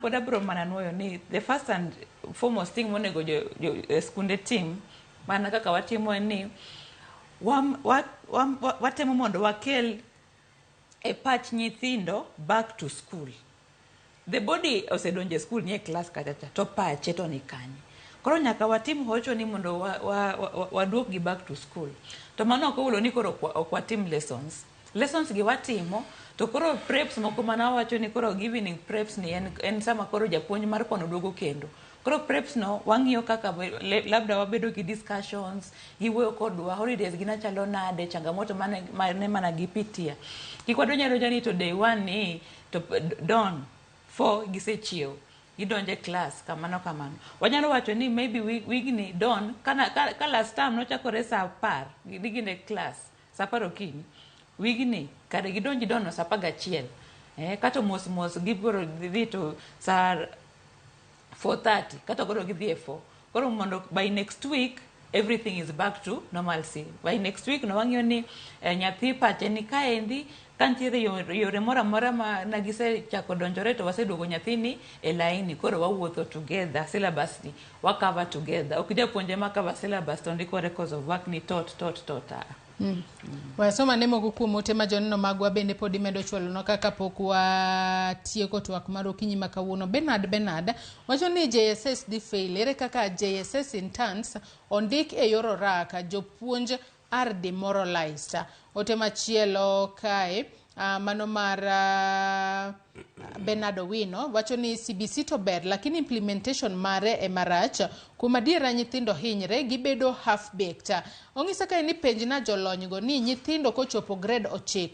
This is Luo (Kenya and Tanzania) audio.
Poda bro mananoyo ni the first and foremost thing monego skunde team mana kaka watimo ni watemo mondo wakel e pach nyithindo back to school. The body osedonje school nie class kachacha to pache to ni kanye. Koro nyaka watim hocho ni mondo waduok gi back to school. To mano ok owulo ni koro ok watim lessons gi watimo to koro preps moko mana wacho ni koro giving preps ni en sama koro japuonj mar kono duogo kendo. Koro preps no wang'iyo kaka labda wabedo gi discussions, giwuoyo kodwa holidays gina chalo nade, changamoto mane mana gipitia. Kikwadonyo ni to day 1 ni to don 4 gisechiew gidonje class kamano. Wanyalo wacho ni maybe wigni don ka last time nochakore saa 10 gidhigine class saa 10 okinyi. Wigni kare gidonji dono saa 11. Kato mos gibiro dhi to saa 4:30 kata koro gidhi 4. Koro mondo by next week everything is back to normalcy. By next week no wang'iyo ni nyathi pache ni kaendi kantiere yore mora ma nagise chako donjore to waseduogo nyathini e laini. Koro wawuotho together, syllabus ni cover together. Ok japuonje ma cover syllabus to ndiko records of work ni tot. Wasoma nemo kuom ote ma joneno magwa bende podi medo chwalo no kaka pok watieko twak mar okinyi ma kawuono. Bernard wacho ni JSS dhi fail. Ere kaka JSS interns ondik e yor oraka jopuonj are demoralized. Ote machielo kae mano mar Bernardo Wino wacho ni CBC to ber lakini implementation mare e marach kuma diera nyithindo hinyre gibedo half baked. Ong'isa kae ni penj na jolony go ni nyithindo kochopo grade 9